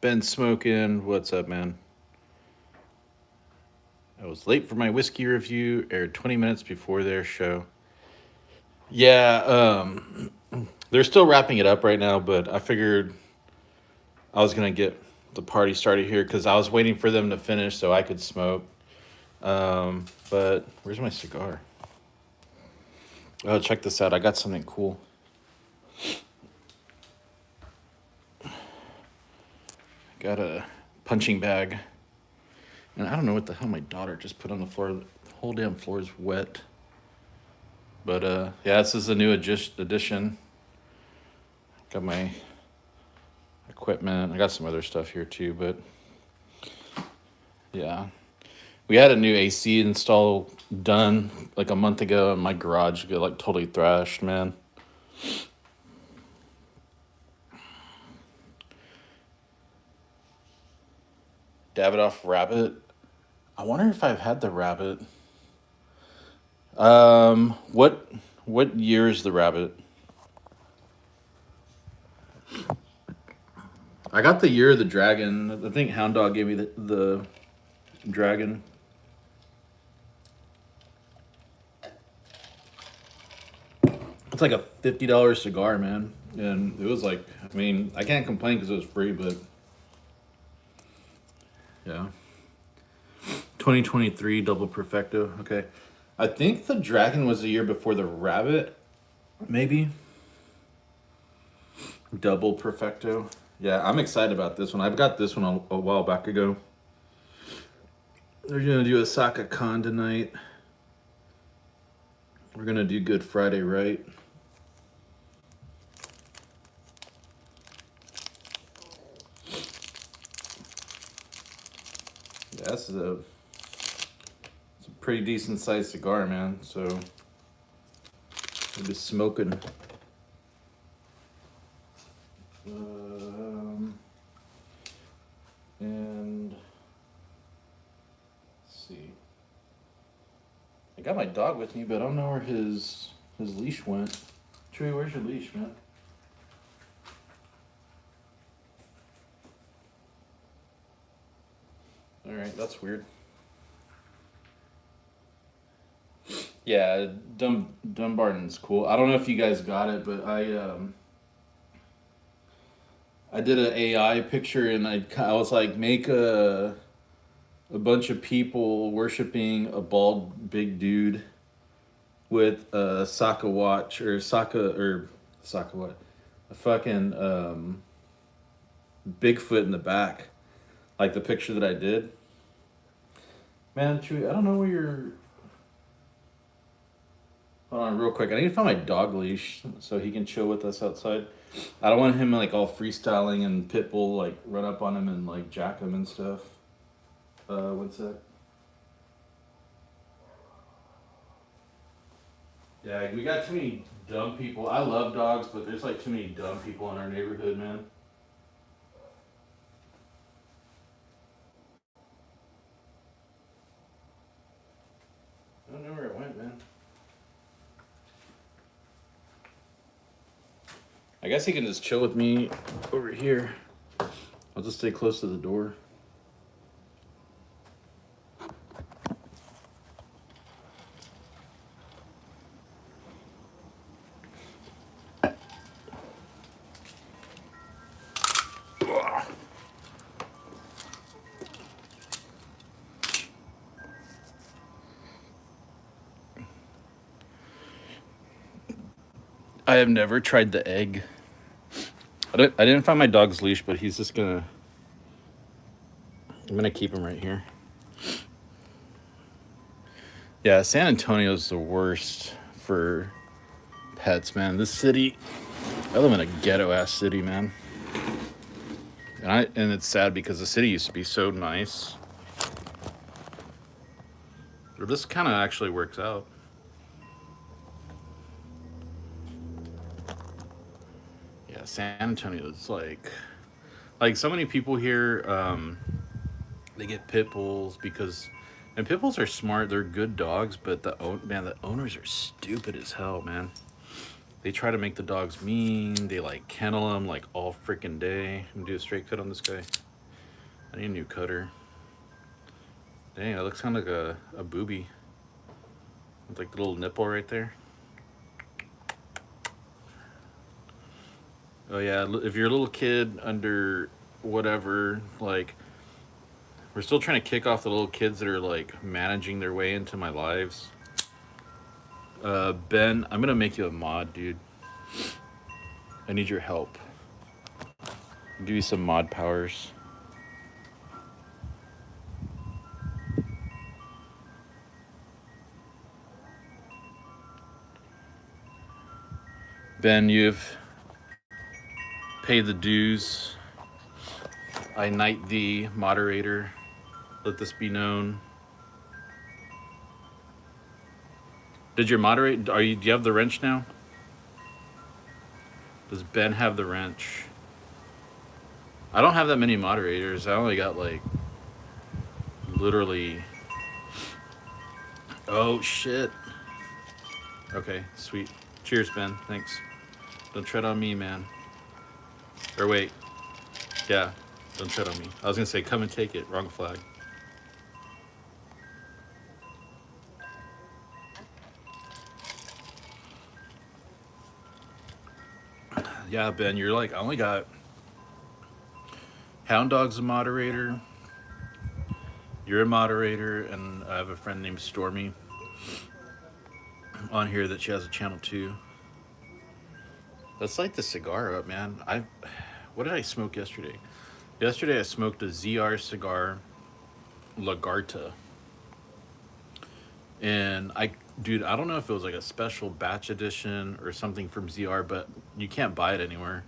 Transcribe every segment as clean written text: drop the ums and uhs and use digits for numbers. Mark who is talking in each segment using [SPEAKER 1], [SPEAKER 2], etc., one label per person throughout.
[SPEAKER 1] Been smoking. What's up, man? I was late for my whiskey review. Aired 20 minutes before their show. Yeah, they're still wrapping it up right now, but I figured I was gonna get the party started here because I was waiting for them to finish so I could smoke. But where's my cigar? Oh, check this out! I got something cool. Got a punching bag, and I don't know what the hell my daughter just put on the floor. The whole damn floor is wet. But yeah, this is a new addition. Got my equipment. I got some other stuff here too, but yeah. We had a new AC install done like a month ago, and my garage got like totally thrashed, man. Davidoff Rabbit. I wonder if I've had the Rabbit. What year is the Rabbit? I got the year of the dragon. I think Hound Dog gave me the dragon. It's like a $50 cigar, man, and it was like, I mean, I can't complain because it was free, but yeah. 2023 double perfecto. Okay, I think the dragon was the year before the rabbit, maybe. Double perfecto. Yeah, I'm excited about this one. I've got this one a while back ago. We're gonna do a Sakakhan tonight. We're gonna do Good Friday, right? Yeah, this is it's a pretty decent sized cigar, man. So I'm just smoking. And let's see. I got my dog with me, but I don't know where his leash went. Trey, where's your leash, man? All right, that's weird. Yeah, Dumbarton's cool. I don't know if you guys got it, but I did an AI picture and I was like make a bunch of people worshiping a bald big dude with a Saka watch or Saka what a fucking Bigfoot in the back, like the picture that I did. Man, Chewy, I don't know where you're. Hold on, real quick. I need to find my dog leash so he can chill with us outside. I don't want him like all freestyling and Pitbull like run up on him and like jack him and stuff. One sec. Yeah, we got too many dumb people. I love dogs, but there's like too many dumb people in our neighborhood, man. I don't know where it went, man. I guess he can just chill with me over here. I'll just stay close to the door. I have never tried the egg. I didn't find my dog's leash, but he's just gonna. I'm gonna keep him right here. Yeah, San Antonio's the worst for pets, man. This city, I live in a ghetto ass city, man. And it's sad because the city used to be so nice. Or this kind of actually works out. Yeah, San Antonio is like so many people here. They get pit bulls because, and pit bulls are smart. They're good dogs, but the owners are stupid as hell, man. They try to make the dogs mean. They like kennel them like all freaking day. I'm gonna do a straight cut on this guy. I need a new cutter. Dang, it looks kind of like a booby. With like the little nipple right there. Oh yeah, if you're a little kid under whatever, like we're still trying to kick off the little kids that are like managing their way into my lives. Ben, I'm gonna make you a mod, dude. I need your help. I'll give you some mod powers. Ben, you've paid the dues. I knight thee, moderator. Let this be known. Did you moderate? Are you? Do you have the wrench now? Does Ben have the wrench? I don't have that many moderators. I only got like literally. Oh shit. Okay, sweet. Cheers, Ben. Thanks. Don't tread on me, man. Or wait. Yeah, don't tread on me. I was gonna say come and take it. Wrong flag. Yeah, Ben, you're like, I only got Hound Dog's a moderator. You're a moderator, and I have a friend named Stormy on here that she has a channel too. Let's light the cigar up, man. What did I smoke yesterday? Yesterday I smoked a ZR cigar, Lagarta, and dude, I don't know if it was like a special batch edition or something from ZR, but you can't buy it anywhere.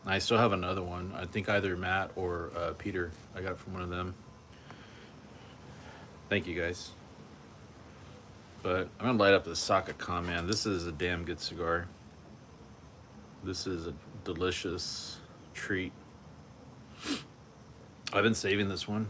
[SPEAKER 1] I still have another one. I think either Matt or Peter. I got it from one of them. Thank you guys. But I'm gonna light up the Sakakhan, man. This is a damn good cigar. This is a delicious treat. I've been saving this one.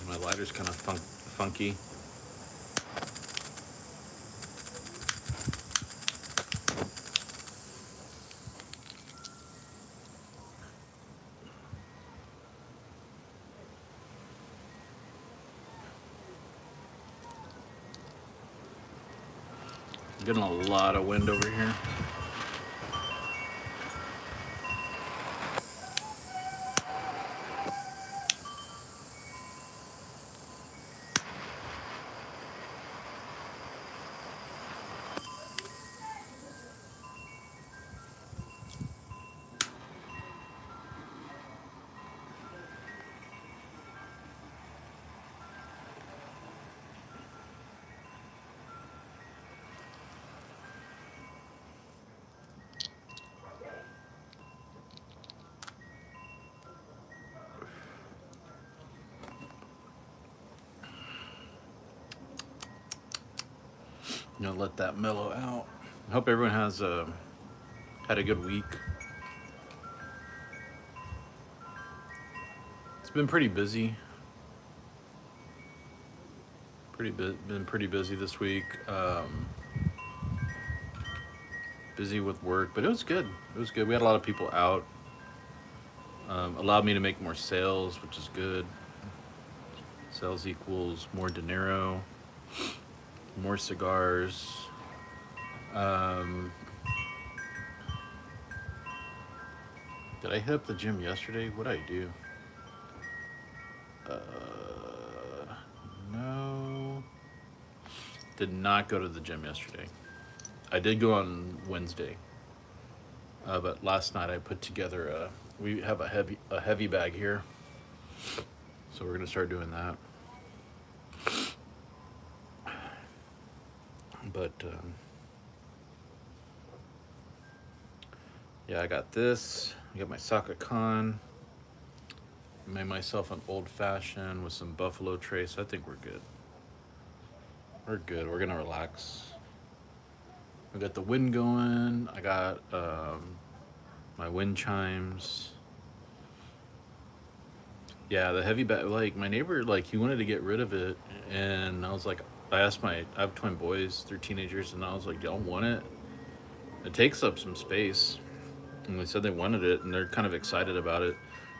[SPEAKER 1] My lighter's kind of funky. Getting a lot of wind over here. You know, let that mellow out. I hope everyone has had a good week. It's been pretty busy. Been pretty busy this week. Busy with work, but it was good. It was good. We had a lot of people out. Allowed me to make more sales, which is good. Sales equals more dinero, more cigars. Um, did I hit up the gym yesterday? What did I do? No. Did not go to the gym yesterday. I did go on Wednesday, but last night I put together we have a heavy bag here, so we're gonna start doing that. But yeah, I got this. I got my Sakakhan. Made myself an old fashioned with some Buffalo Trace. I think we're good. We're good. We're gonna relax. We got the wind going. I got my wind chimes. Yeah, the heavy bag. Like my neighbor, like he wanted to get rid of it, and I was like, I asked I have twin boys, they're teenagers, and I was like, y'all want it? It takes up some space, and they said they wanted it, and they're kind of excited about it.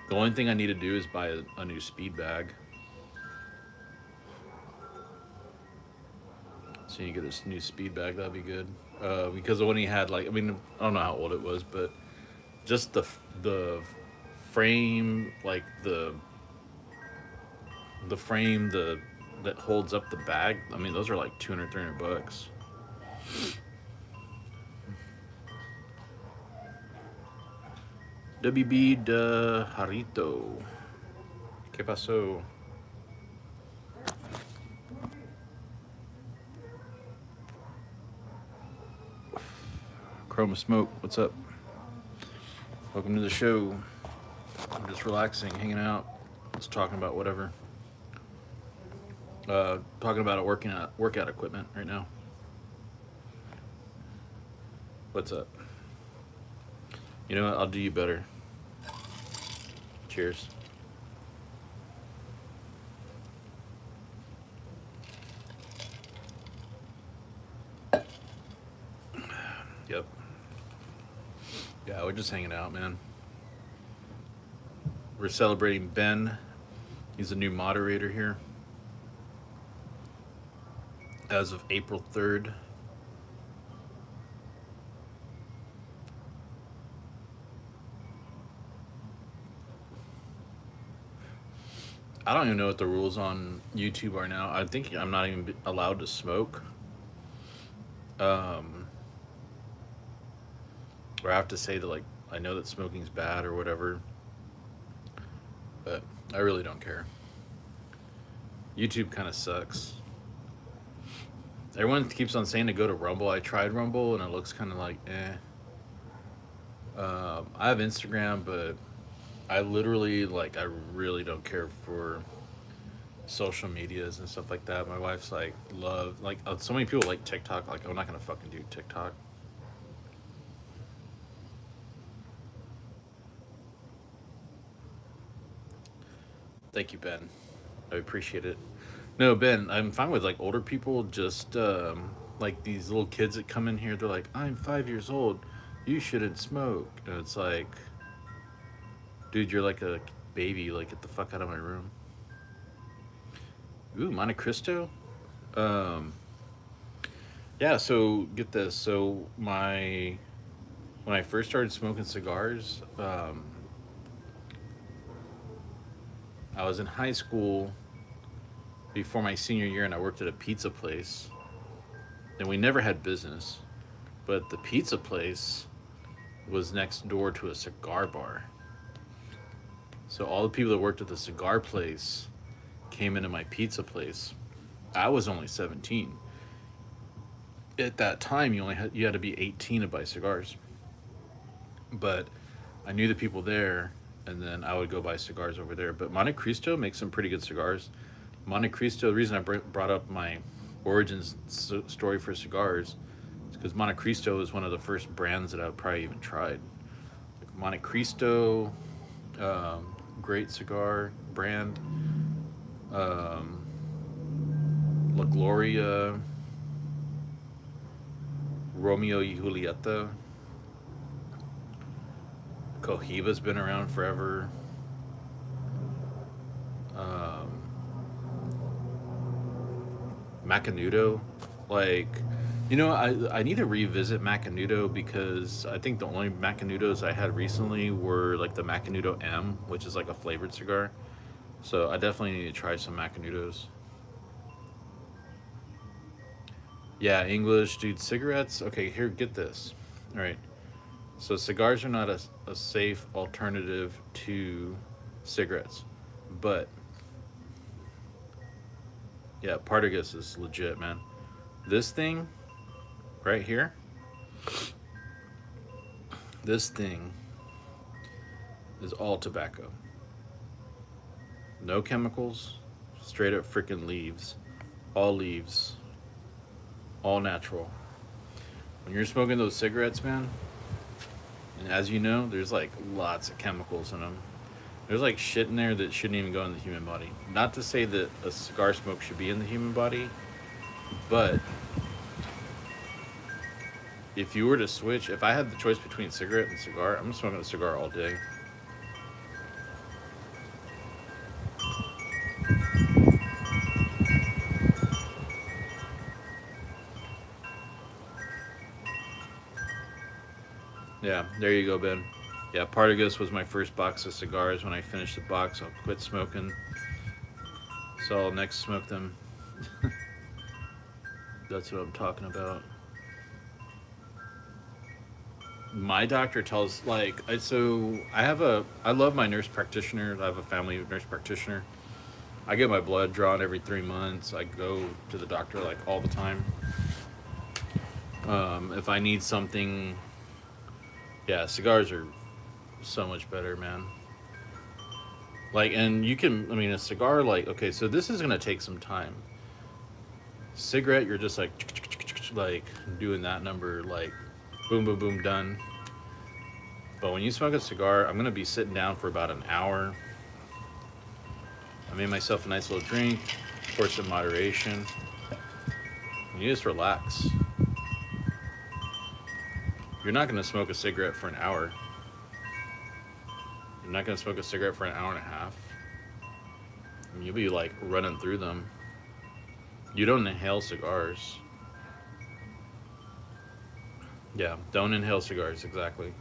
[SPEAKER 1] The only thing I need to do is buy a new speed bag. So you get this new speed bag, that'd be good. Because when he had like, I mean, I don't know how old it was, but just the frame, like the frame that holds up the bag. I mean, those are like 200, $300. WB de Jarito. ¿Qué pasó? Chroma Smoke, what's up? Welcome to the show. I'm just relaxing, hanging out, just talking about whatever. Talking about workout equipment right now. What's up? You know what? I'll do you better. Cheers. Yep. Yeah, we're just hanging out, man. We're celebrating Ben. He's a new moderator here as of April 3rd. I don't even know what the rules on YouTube are now. I think I'm not even allowed to smoke. Um, or I have to say that, like, I know that smoking's bad or whatever, but I really don't care. YouTube kind of sucks. Everyone keeps on saying to go to Rumble. I tried Rumble and it looks kind of like eh. I have Instagram, but I literally like I really don't care for social medias and stuff like that. My wife's like love like so many people like TikTok. Like I'm not gonna fucking do TikTok. Thank you, Ben. I appreciate it. No, Ben, I'm fine with like older people. Just like these little kids that come in here. They're like, I'm 5 years old. You shouldn't smoke. And it's like, dude, you're like a baby. Like get the fuck out of my room. Ooh, Monte Cristo. Um, yeah. So get this. So my when I first started smoking cigars, I was in high school before my senior year, and I worked at a pizza place. And we never had business, but the pizza place was next door to a cigar bar. So all the people that worked at the cigar place came into my pizza place. I was only 17. At that time, you had to be 18 to buy cigars. But I knew the people there, and then I would go buy cigars over there. But Monte Cristo makes some pretty good cigars. Monte Cristo. The reason I brought up my origins story for cigars is because Monte Cristo is one of the first brands that I've probably even tried. Like Monte Cristo, great cigar brand. Um, La Gloria, Romeo y Julieta. Cohiba's been around forever. Um, Macanudo, like, I need to revisit Macanudo because I think the only Macanudos I had recently were like the Macanudo M, which is like a flavored cigar. So I definitely need to try some Macanudos. Yeah, English, dude. Cigarettes. Okay, here, get this. All right. So cigars are not a safe alternative to cigarettes, but yeah, Partagas is legit, man. This thing right here, this thing is all tobacco. No chemicals, straight up freaking leaves, all natural. When you're smoking those cigarettes, man, and as you know, there's like lots of chemicals in them. There's like shit in there that shouldn't even go in the human body. Not to say that a cigar smoke should be in the human body, but if you were to switch, if I had the choice between cigarette and cigar, I'm smoking a cigar all day. Yeah, there you go, Ben. Yeah, Partagas was my first box of cigars. When I finish the box, I'll quit smoking. So I'll next smoke them. That's what I'm talking about. My doctor tells so I love my nurse practitioner. I have a family nurse practitioner. I get my blood drawn every 3 months. I go to the doctor like all the time. If I need something, yeah, cigars are so much better, man. Like, and you can, I mean, a cigar, like, okay, so this is gonna take some time. Cigarette, you're just like doing that number, like, boom, boom, boom, done. But when you smoke a cigar, I'm gonna be sitting down for about an hour. I made myself a nice little drink, of course, in moderation. And you just relax. You're not gonna smoke a cigarette for an hour. You're not gonna smoke a cigarette for an hour and a half. And you'll be like running through them. You don't inhale cigars. Yeah, don't inhale cigars, exactly.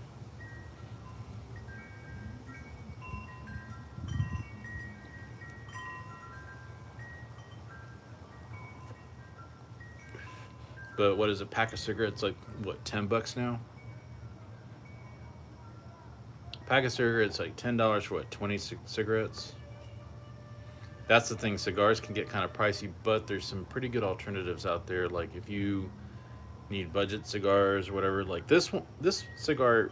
[SPEAKER 1] But what is a pack of cigarettes like? What, $10 now? Pack of cigarettes like $10 for what? 20 cigarettes. That's the thing. Cigars can get kind of pricey, but there's some pretty good alternatives out there. Like if you need budget cigars or whatever, like this one, this cigar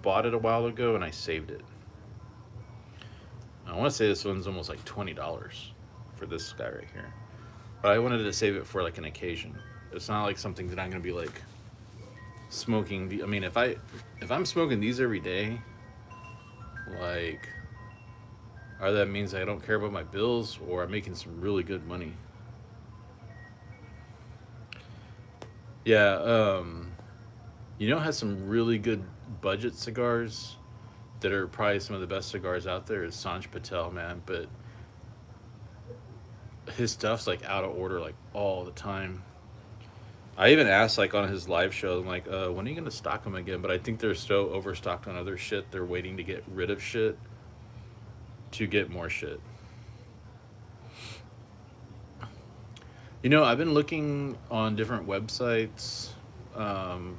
[SPEAKER 1] bought it a while ago and I saved it. I want to say this one's almost like $20 for this guy right here, but I wanted to save it for like an occasion. It's not like something that I'm gonna be like smoking. I mean, if I'm smoking these every day, like, either that means I don't care about my bills or I'm making some really good money. Yeah, you know, has some really good budget cigars that are probably some of the best cigars out there is Sanj Patel, man. But his stuff's like out of order like all the time. I even asked like on his live show, I'm like, when are you gonna stock them again? But I think they're so overstocked on other shit. They're waiting to get rid of shit to get more shit. You know, I've been looking on different websites. Um,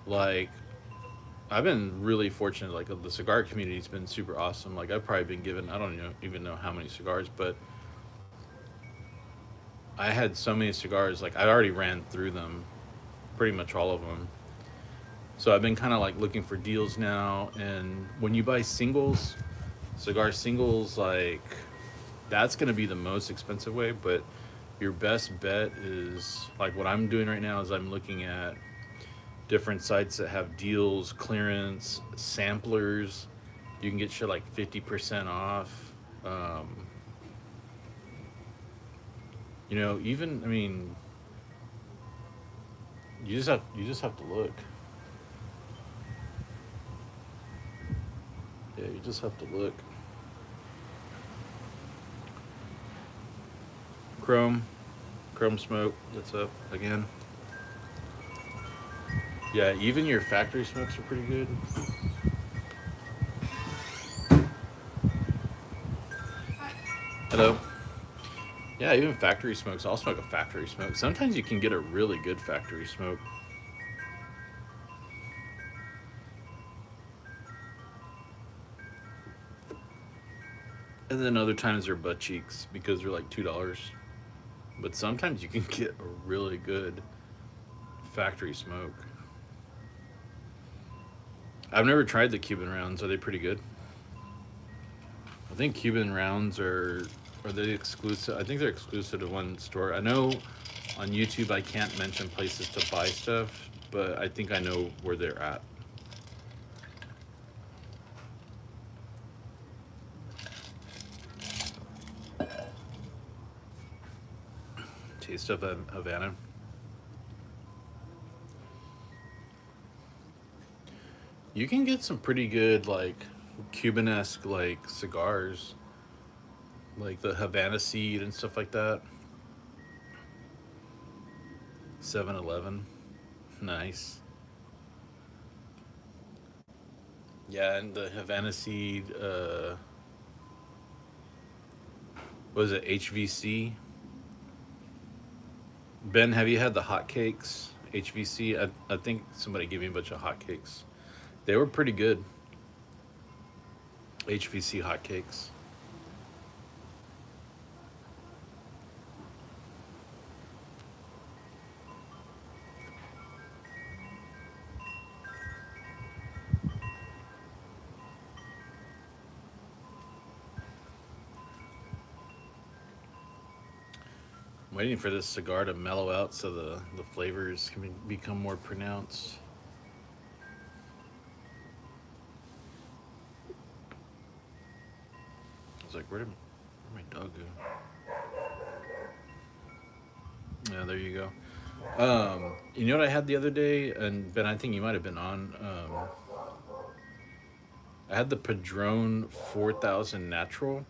[SPEAKER 1] like, I've been really fortunate. Like, the cigar community's been super awesome. Like, I've probably been given, I don't even know how many cigars, but I had so many cigars. Like, I already ran through them, pretty much all of them. So I've been kind of like looking for deals now. And when you buy singles, cigar singles, like, that's going to be the most expensive way. But your best bet is like what I'm doing right now is I'm looking at different sites that have deals, clearance, samplers. You can get shit like 50% off. Um, you know, even, I mean, you just have to look. Yeah, you just have to look. Chrome, Chrome Smoke. That's up again. Yeah, even your factory smokes are pretty good. Hello. Yeah, even factory smokes. I'll smoke a factory smoke. Sometimes you can get a really good factory smoke. And then other times they're butt cheeks because they're like $2. But sometimes you can get a really good factory smoke. I've never tried the Cuban rounds. Are they pretty good? I think Cuban rounds are they exclusive? I think they're exclusive to one store. I know on YouTube I can't mention places to buy stuff, but I think I know where they're at. Taste of Havana. You can get some pretty good like Cuban-esque like cigars, like the Havana seed and stuff like that. 7-Eleven. Nice. Yeah, and the Havana seed, what is it, HVC? Ben, have you had the hotcakes? HVC? I think somebody gave me a bunch of hotcakes. They were pretty good. HVC hotcakes. I'm waiting for this cigar to mellow out so the flavors can become more pronounced. I was like, where'd my dog go? Yeah, there you go. You know what I had the other day, and Ben, I think you might have been on. I had the Padron 4000 Natural.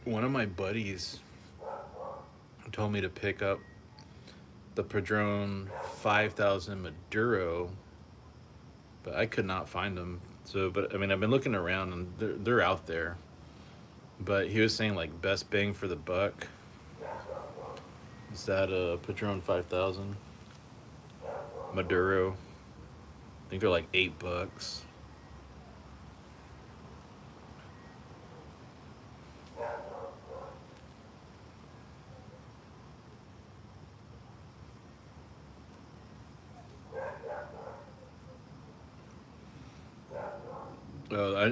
[SPEAKER 1] One of my buddies told me to pick up the Padron 5000 Maduro, but I could not find them. So, but I mean, I've been looking around and they're out there. But he was saying like best bang for the buck is that a Padron 5000 Maduro. I think they're like $8.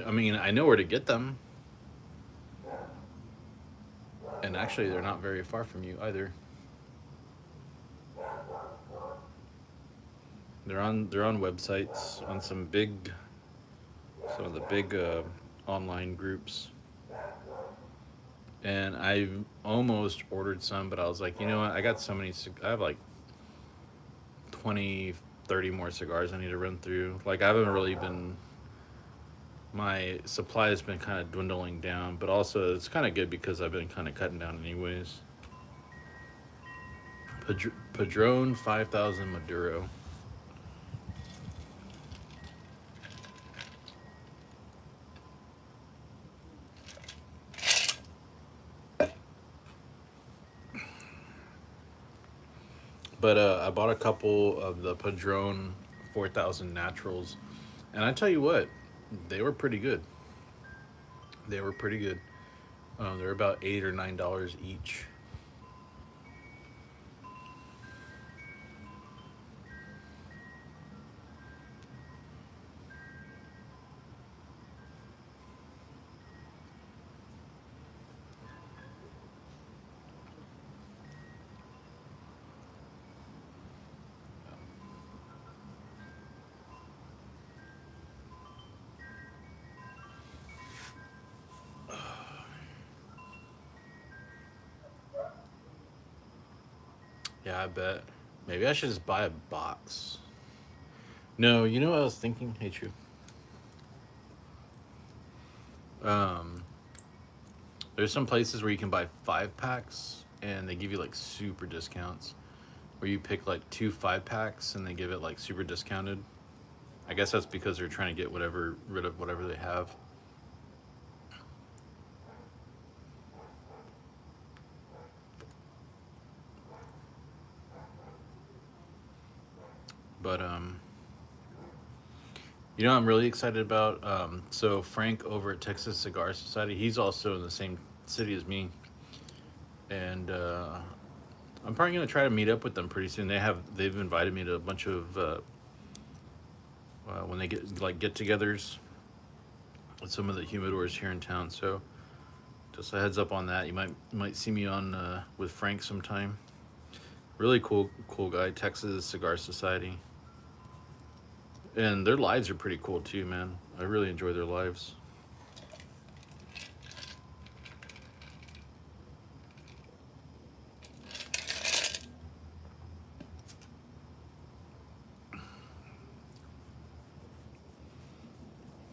[SPEAKER 1] I mean, I know where to get them, and actually, they're not very far from you either. They're on websites on some of the big online groups, and I almost ordered some, but I was like, you know what? I got so many. I have like 20, 30 more cigars I need to run through. Like I haven't really been. My supply has been kind of dwindling down, but also it's kind of good because I've been kind of cutting down anyways. Padron 5000 Maduro. But I bought a couple of the Padron 4000 Naturals, and I tell you what, they were pretty good. They were pretty good. They're about $8 or $9 each. Yeah, I bet. Maybe I should just buy a box. No, you know what I was thinking? Hey, True. Um, there's some places where you can buy 5 packs, and they give you like super discounts. Where you pick like 2 5 packs, and they give it like super discounted. I guess that's because they're trying to get whatever rid of whatever they have. But you know, I'm really excited about. So Frank over at Texas Cigar Society, he's also in the same city as me, and I'm probably gonna try to meet up with them pretty soon. They've invited me to a bunch of when they get like get-togethers with some of the humidors here in town. So just a heads up on that. You might see me on with Frank sometime. Really cool guy, Texas Cigar Society, and their lives are pretty cool too, man. I really enjoy their lives.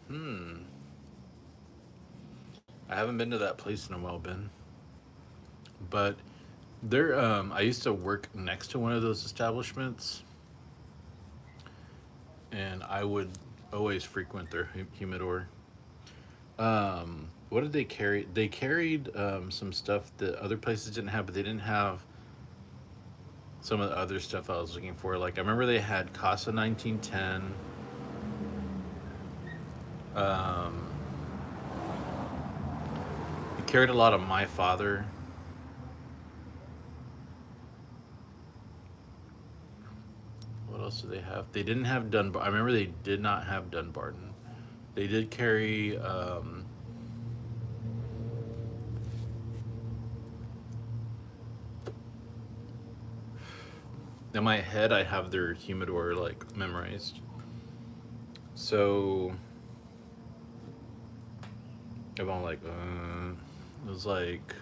[SPEAKER 1] Hmm. I haven't been to that place in a while, Ben. But there, I used to work next to one of those establishments, and I would always frequent their humidor. What did they carry? They carried some stuff that other places didn't have, but they didn't have some of the other stuff I was looking for. Like I remember they had Casa 1910. Um, they carried a lot of My Father. What else do they have? They didn't have Dunbar. I remember they did not have Dunbarton. They did carry. In my head, I have their humidor like memorized. So if I'm like, it was like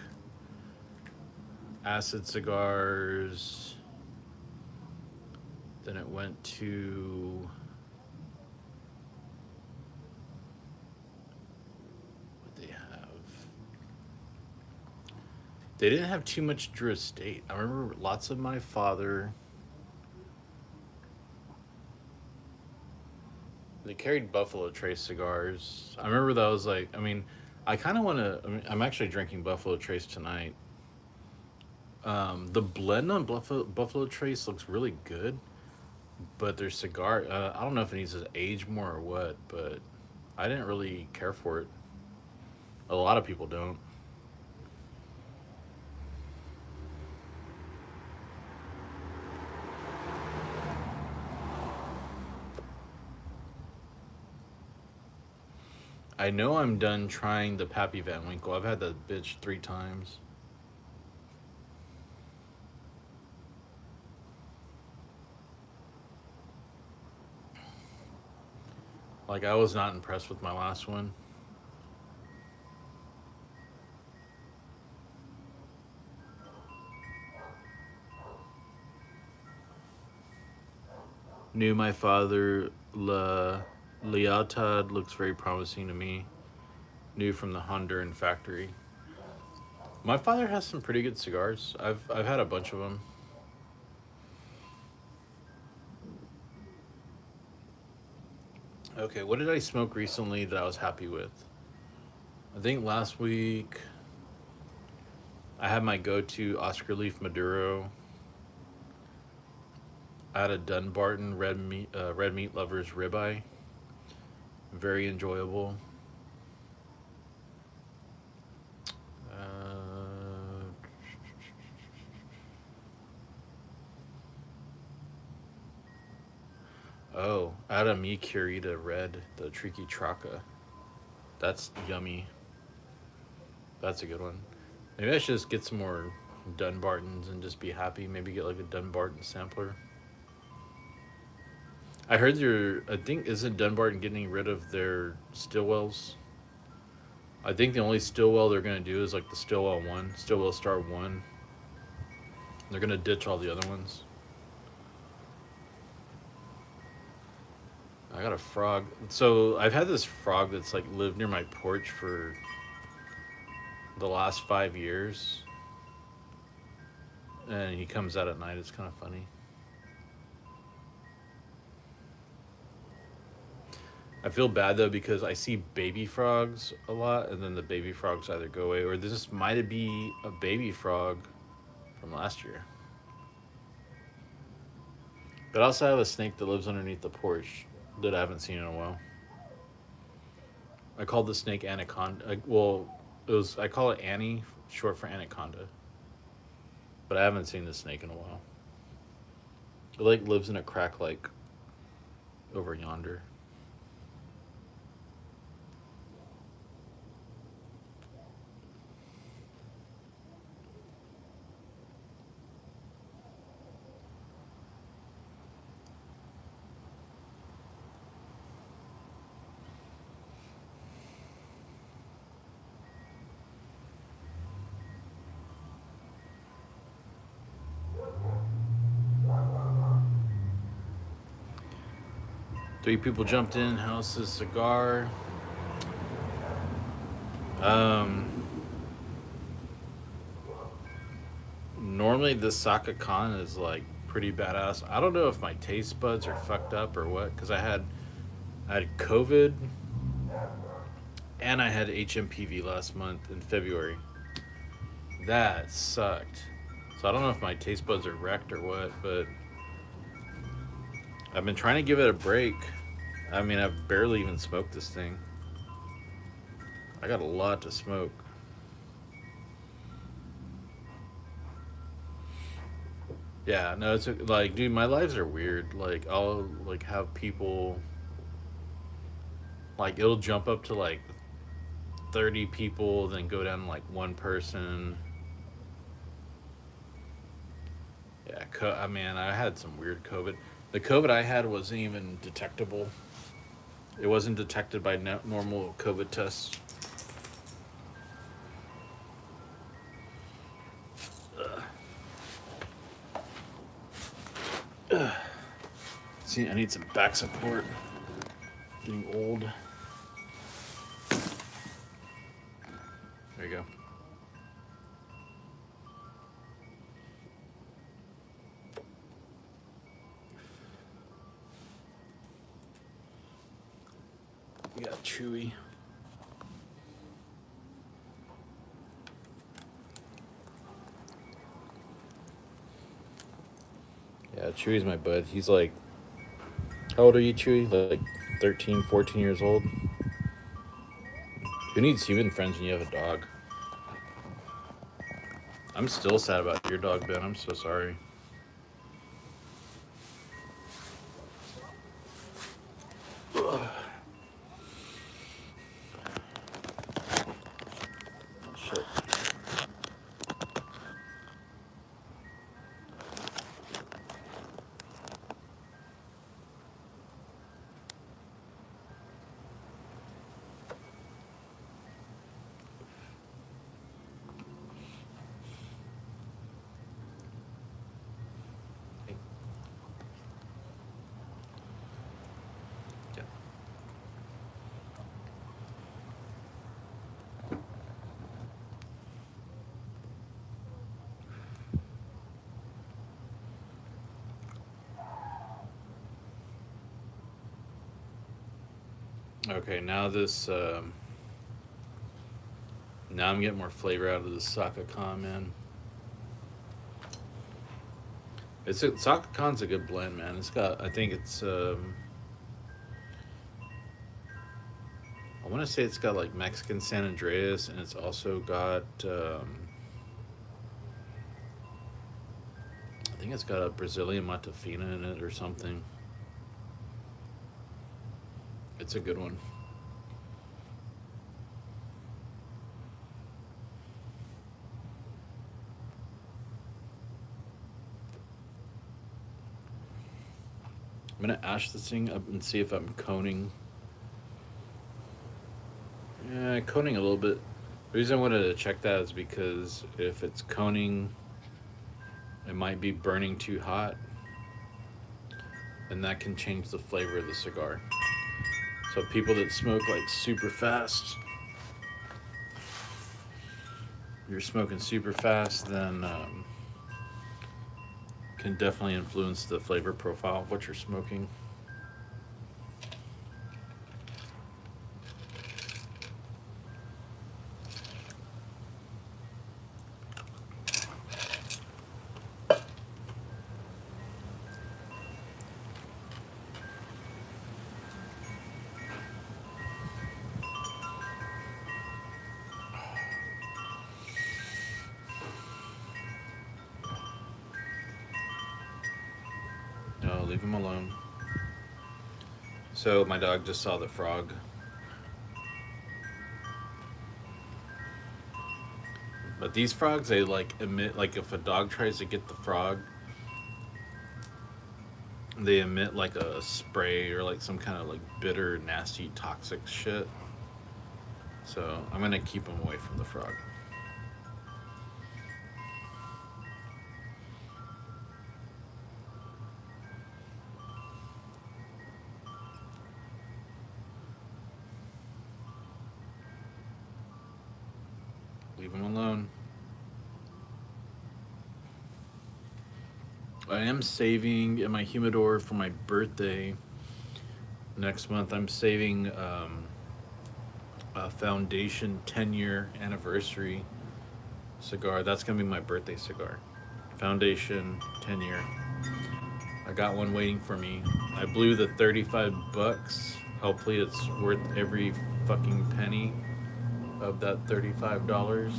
[SPEAKER 1] acid cigars. Then it went to what they have. They didn't have too much Drew Estate. I remember lots of My Father. They carried Buffalo Trace cigars. I remember that was like, I mean, I kind of want to. I mean, I'm actually drinking Buffalo Trace tonight. The blend on Buffalo Trace looks really good, but their cigar, I don't know if it needs to age more or what, but I didn't really care for it. A lot of people don't. I know I'm done trying the Pappy Van Winkle. I've had that bitch 3 times. Like I was not impressed with my last one. Knew My Father La Leotard looks very promising to me. New from the Honduran factory. My father has some pretty good cigars. I've had a bunch of them. Okay, what did I smoke recently that I was happy with? I think last week I had my go-to Oscar Leaf Maduro. I had a Dunbarton red meat lovers ribeye. Very enjoyable. Uh, oh, I had a Mi Curita red, the Tricky Traca. That's yummy. That's a good one. Maybe I should just get some more Dunbartons and just be happy. Maybe get like a Dunbarton sampler. I heard you're. I think isn't Dunbarton getting rid of their Stillwells? I think the only Stillwell they're gonna do is like the Stillwell one, Stillwell Star one. They're gonna ditch all the other ones. I got a frog. So I've had this frog that's like lived near my porch for the last 5 years, and he comes out at night. It's kind of funny. I feel bad though because I see baby frogs a lot, and then the baby frogs either go away or this might be a baby frog from last year. But I also have a snake that lives underneath the porch that I haven't seen in a while. I called the snake Anaconda. Well, it was I call it Annie, short for Anaconda. But I haven't seen the snake in a while. It like lives in a crack like over yonder. 3 people jumped in. How's this cigar? Um, Normally the Sakakhan is like pretty badass. I don't know if my taste buds are fucked up or what, because I had COVID and I had HMPV last month in February. That sucked. So I don't know if my taste buds are wrecked or what, but I've been trying to give it a break. I mean, I've barely even smoked this thing. I got a lot to smoke. Yeah, no, it's like, dude, my lives are weird. Like, I'll like have people like it'll jump up to like 30 people, then go down to like one person. Yeah, I mean, I had some weird COVID. The COVID I had wasn't even detectable. It wasn't detected by normal COVID tests. See, I need some back support. Getting old. There you go. You got Chewy. Yeah, Chewy's my bud. He's like, how old are you, Chewy? Like 13, 14 years old? Who needs human friends when you have a dog? I'm still sad about your dog, Ben. I'm so sorry. Shit. Yeah. Okay, now this. Now I'm getting more flavor out of the Sakakhan, man. Sakakhan's a good blend, man. It's got. I think it's. I want to say it's got like Mexican San Andreas, and it's also got. I think it's got a Brazilian Matafina in it or something. It's a good one. I'm gonna ash this thing up and see if I'm coning. Yeah, coning a little bit. The reason I wanted to check that is because if it's coning, it might be burning too hot, and that can change the flavor of the cigar. So people that smoke like super fast, you're smoking super fast, then can definitely influence the flavor profile of what you're smoking. No, leave him alone. So my dog just saw the frog. But these frogs, they like emit, like if a dog tries to get the frog, they emit like a spray or like some kind of like bitter, nasty, toxic shit. So I'm gonna keep them away from the frog. Leave them alone. I am saving in my humidor for my birthday next month. I'm saving a Foundation 10-year anniversary cigar. That's gonna be my birthday cigar. Foundation 10-year. I got one waiting for me. I blew the 35 bucks. Hopefully it's worth every fucking penny of that $35.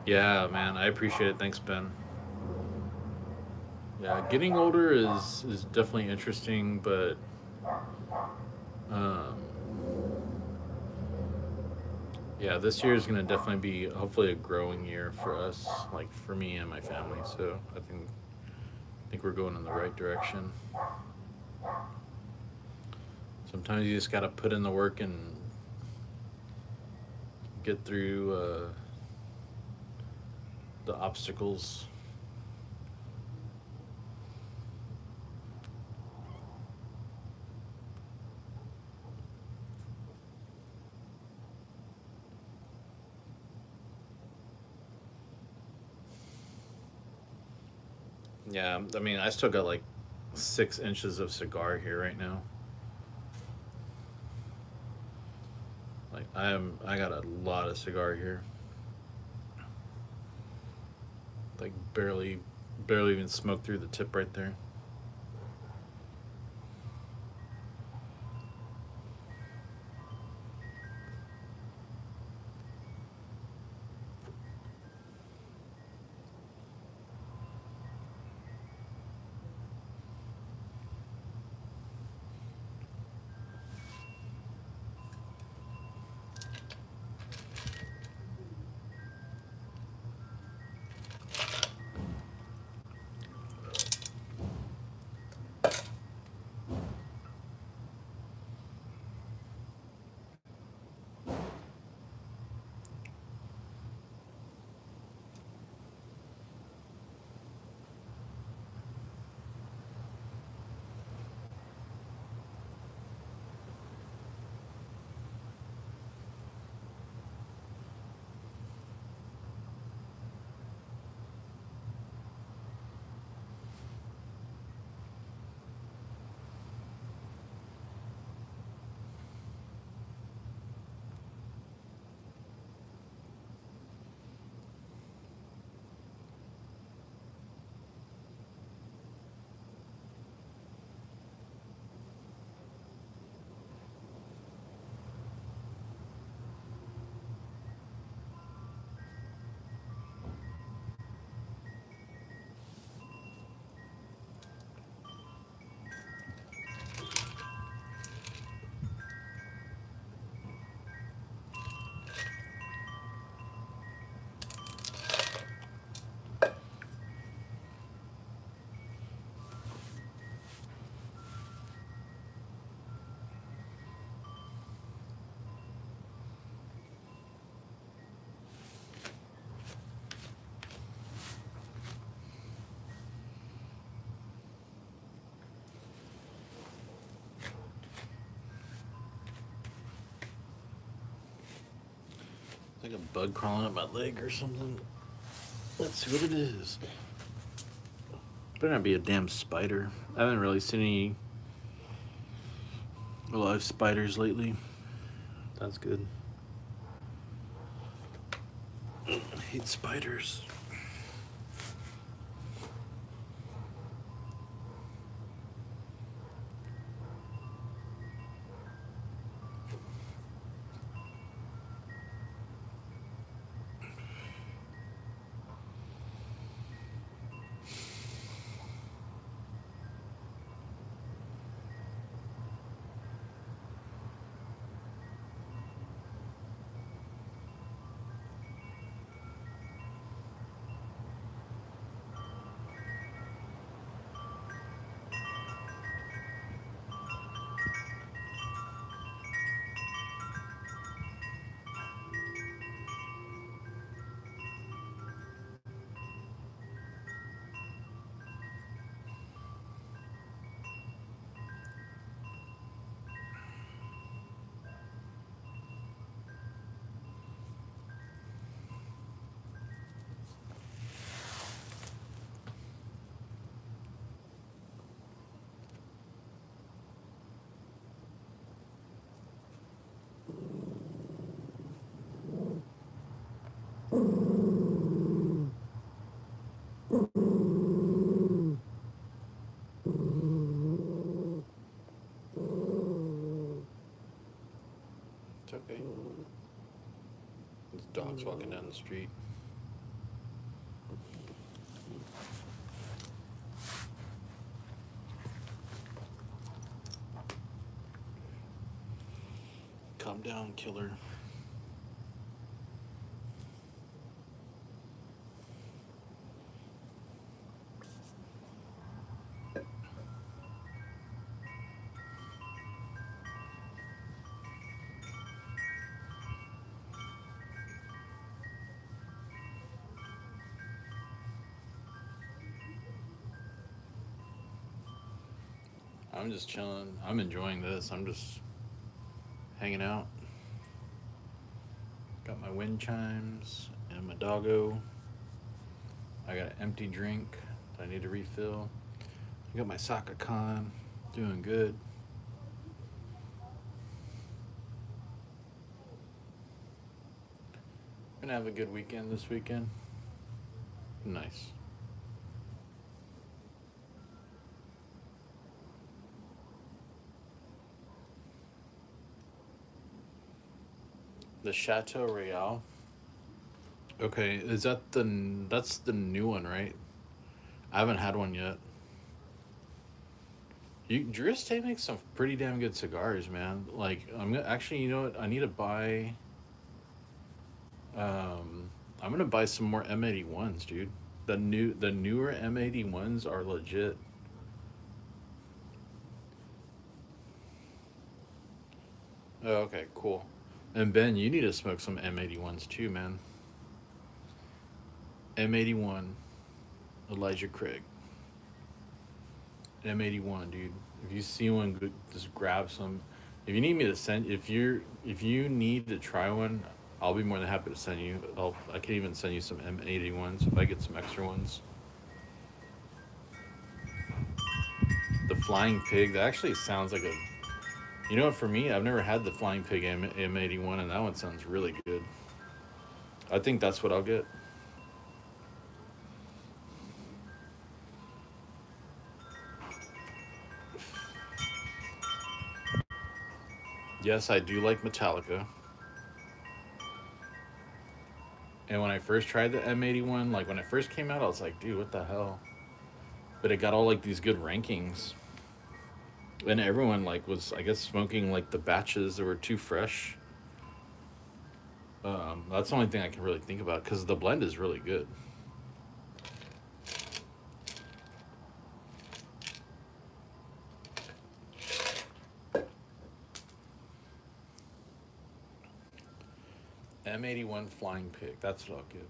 [SPEAKER 1] Yeah, man, I appreciate it. Thanks, Ben. Yeah, getting older is definitely interesting, but um, yeah, this year is gonna definitely be hopefully a growing year for us, like for me and my family. So I think we're going in the right direction. Sometimes you just gotta put in the work and get through the obstacles. Yeah, I mean, I still got like 6 inches of cigar here right now. Like I got a lot of cigar here. Like barely even smoked through the tip right there. It's like a bug crawling up my leg or something. Let's see what it is. Better not be a damn spider. I haven't really seen any live spiders lately. That's good. I hate spiders. There's dogs walking down the street. Calm down, killer. I'm just chilling. I'm enjoying this. I'm just hanging out. Got my wind chimes and my doggo. I got an empty drink that I need to refill. I got my Sakakhan. Doing good. Gonna have a good weekend this weekend. Nice. The Chateau Royale. Okay, is that that's the new one, right? I haven't had one yet. Driste makes some pretty damn good cigars, man. Like I'm gonna actually, you know what? I need to buy. I'm gonna buy some more M81s, dude. The newer M81s are legit. Oh, okay, cool. And Ben, you need to smoke some M81s too, man. M81, Elijah Craig. M81, dude. If you see one, just grab some. If you need me to send, if you need to try one, I'll be more than happy to send you. I can even send you some M81s if I get some extra ones. The Flying Pig, that actually sounds like a. You know what? For me, I've never had the Flying Pig M81, and that one sounds really good. I think that's what I'll get. Yes, I do like Metallica. And when I first tried the M81, like when it first came out, I was like, dude, what the hell? But it got all like these good rankings. And everyone like was, I guess, smoking like the batches that were too fresh. That's the only thing I can really think about because the blend is really good. M81 Flying Pig, that's what I'll get.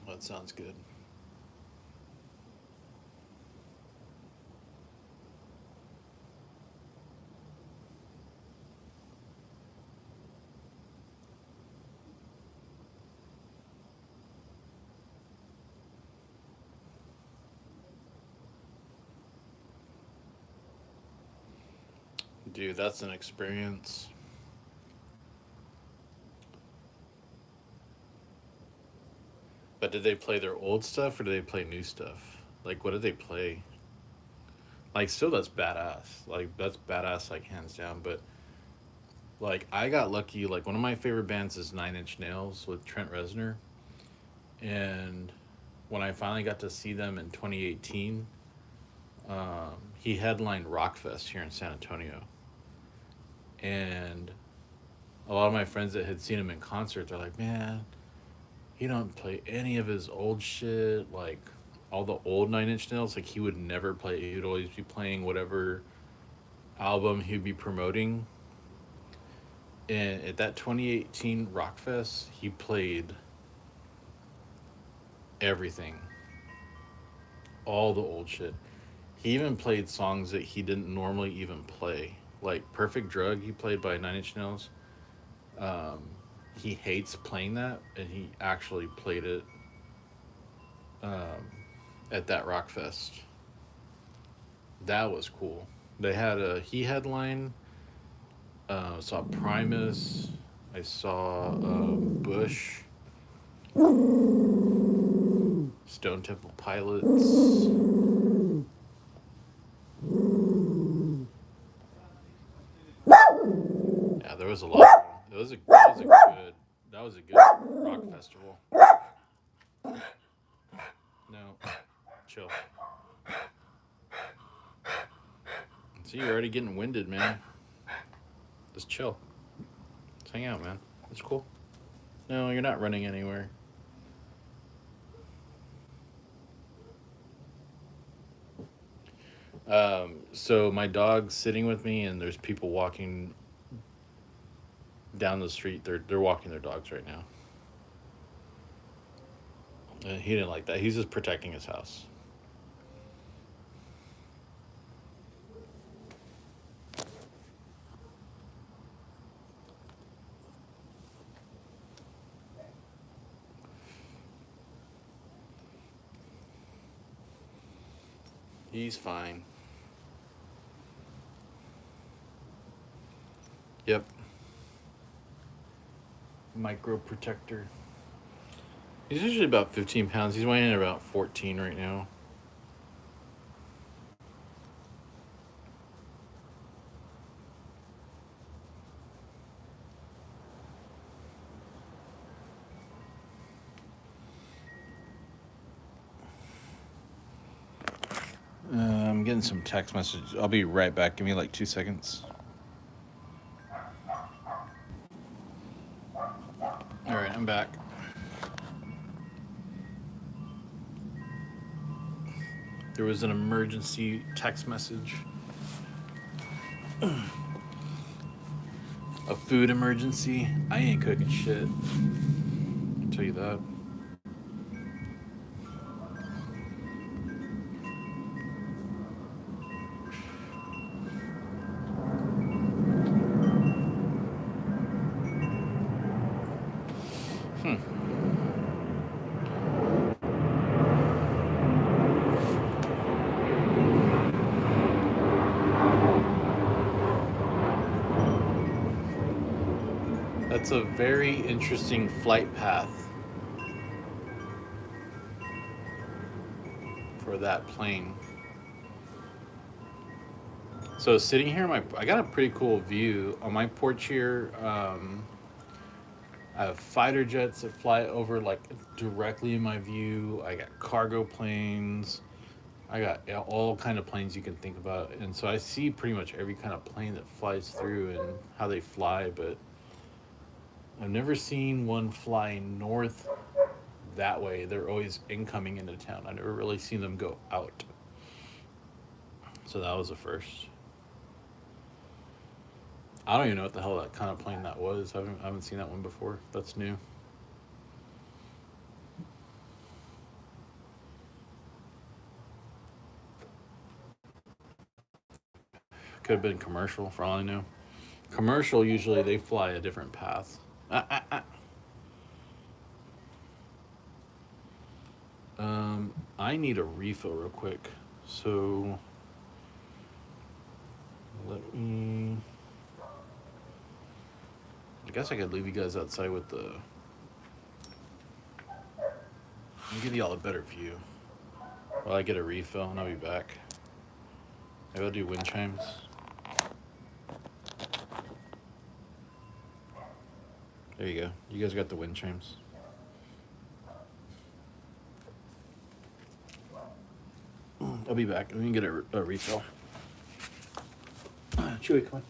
[SPEAKER 1] That sounds good. Dude, that's an experience. But did they play their old stuff or did they play new stuff? Like, what did they play? Like, still, that's badass. Like, that's badass, like, hands down. But, like, I got lucky. Like, one of my favorite bands is Nine Inch Nails with Trent Reznor. And when I finally got to see them in 2018, he headlined Rockfest here in San Antonio. And a lot of my friends that had seen him in concert, they're like, man, he don't play any of his old shit. Like, all the old Nine Inch Nails, like, he would never play. He would always be playing whatever album he'd be promoting. And at that 2018 Rockfest, he played everything, all the old shit. He even played songs that he didn't normally even play, like "Perfect Drug." He played by Nine Inch Nails. Um, he hates playing that, and he actually played it um, at that Rockfest. That was cool. They had a he headline, I saw Primus. I saw Bush, Stone Temple Pilots. Yeah, there was a lot of them. That was a good rock festival. No, chill. See, you're already getting winded, man. Just chill. Just hang out, man. It's cool. No, you're not running anywhere. So my dog's sitting with me, and there's people walking down the street. They're walking their dogs right now. And he didn't like that. He's just protecting his house. He's fine. Yep. Micro protector. He's usually about 15 pounds. He's weighing in about 14 right now. I'm getting some text message. I'll be right back. Give me like 2 seconds. All right, I'm back. There was an emergency text message. A food emergency. I ain't cooking shit. I'll tell you that. Hmm. That's a very interesting flight path for that plane. So sitting here, I got a pretty cool view on my porch here. I have fighter jets that fly over like directly in my view. I got cargo planes. I got all kind of planes you can think about, and so I see pretty much every kind of plane that flies through and how they fly. But I've never seen one fly north that way. They're always incoming into town. I never really seen them go out. So that was the first. I don't even know what the hell that kind of plane that was. I haven't seen that one before. That's new. Could have been commercial for all I know. Commercial usually they fly a different path. Ah, ah, ah. I need a refill real quick. So let me. I guess I could leave you guys outside with the. I'll give y'all a better view while I get a refill, and I'll be back. Maybe I'll do wind chimes. There you go. You guys got the wind chimes. I'll be back. We can get a refill. Chewy, come on.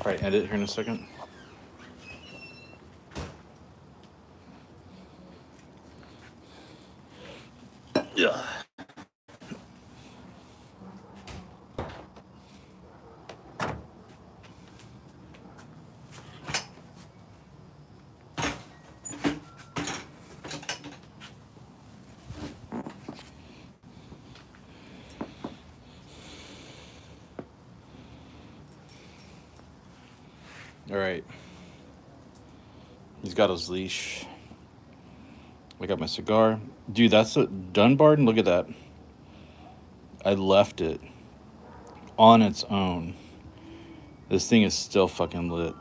[SPEAKER 1] probably end it here in a second. Yeah. All right. He's got his leash. I got my cigar. Dude, that's a Dunbarton. Look at that. I left it on its own. This thing is still fucking lit.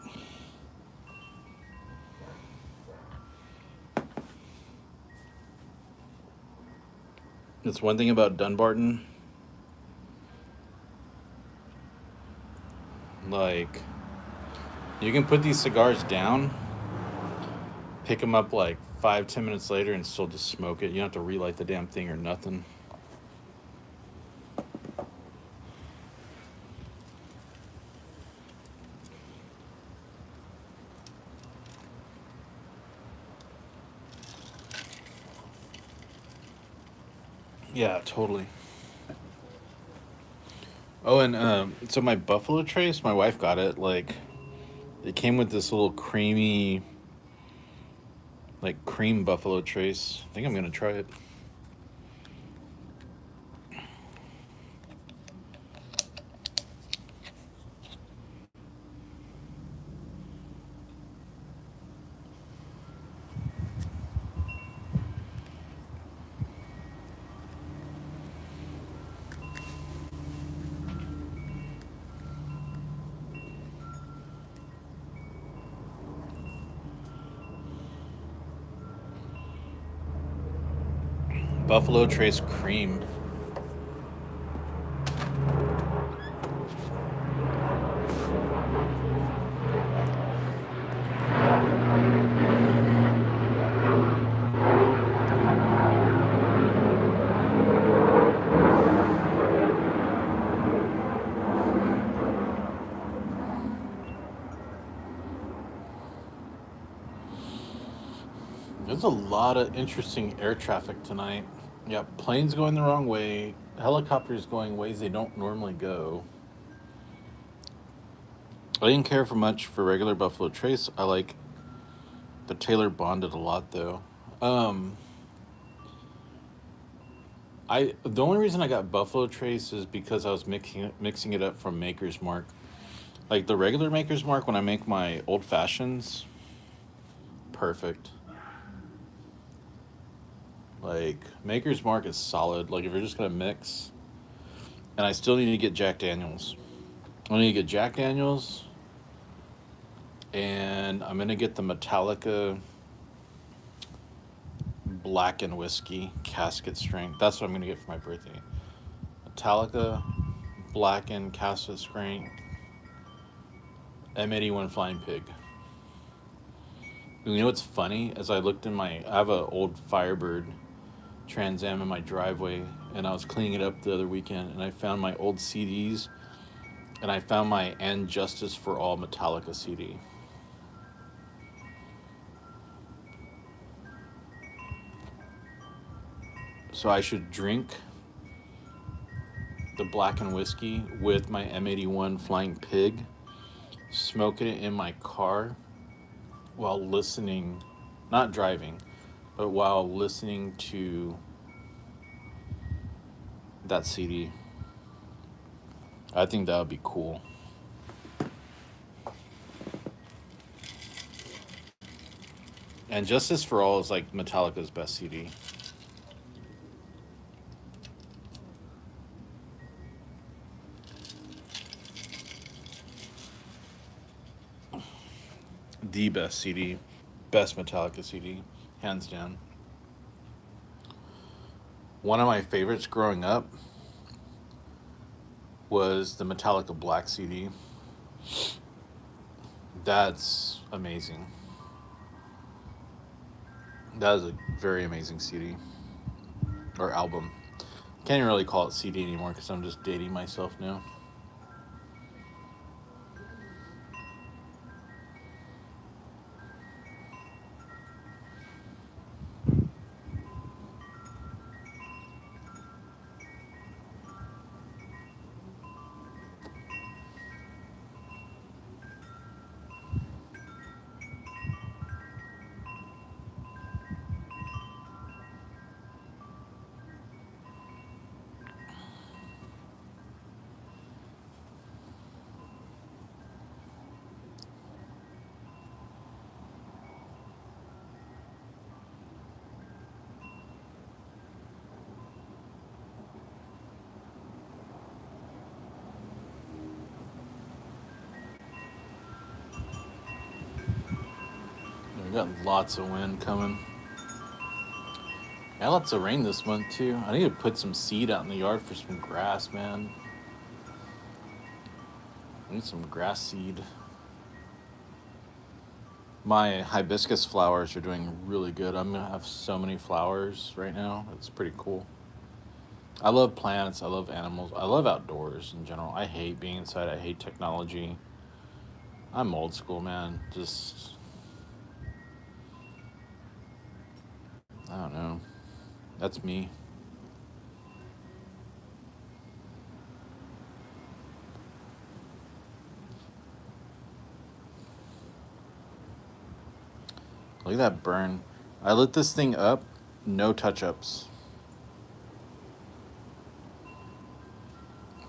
[SPEAKER 1] That's one thing about Dunbarton. Like, you can put these cigars down, pick them up like 5-10 minutes later, and still just smoke it. You don't have to relight the damn thing or nothing. Yeah, totally. Oh, and so my Buffalo Trace, my wife got it. Like, it came with this little creamy, like cream Buffalo Trace. I think I'm gonna try it. Buffalo Trace cream. There's a lot of interesting air traffic tonight. Yeah, planes going the wrong way, helicopters going ways they don't normally go. I didn't care for much for regular Buffalo Trace. I like the Taylor Bonded a lot though. Um, the only reason I got Buffalo Trace is because I was mixing it up from Maker's Mark. Like the regular Maker's Mark when I make my old fashions, perfect. Like Maker's Mark is solid. Like if you're just gonna mix, and I still need to get Jack Daniels. I need to get Jack Daniels, and I'm gonna get the Metallica Black and Whiskey casket strength. That's what I'm gonna get for my birthday. Metallica Black and casket strength M81 Flying Pig. You know what's funny? As I looked in I have an old Firebird Trans Am in my driveway, and I was cleaning it up the other weekend, and I found my old CDs, and I found my And Justice for All Metallica CD. So I should drink the Black and Whiskey with my M81 Flying Pig, smoking it in my car while listening, not driving, but while listening to that CD. I think that would be cool. And Justice for All is like Metallica's best CD. The best CD. Best Metallica CD. Hands down. One of my favorites growing up was the Metallica Black CD. That's amazing. That is a very amazing CD or album. Can't even really call it CD anymore because I'm just dating myself now. got lots of wind coming. Got lots of rain this month too. I need to put some seed out in the yard for some grass, man. I need some grass seed. My hibiscus flowers are doing really good. I'm gonna have so many flowers right now. It's pretty cool. I love plants. I love animals. I love outdoors in general. I hate being inside. I hate technology. I'm old school, man. Just, I don't know. That's me. Look at that burn. I lit this thing up, no touch ups.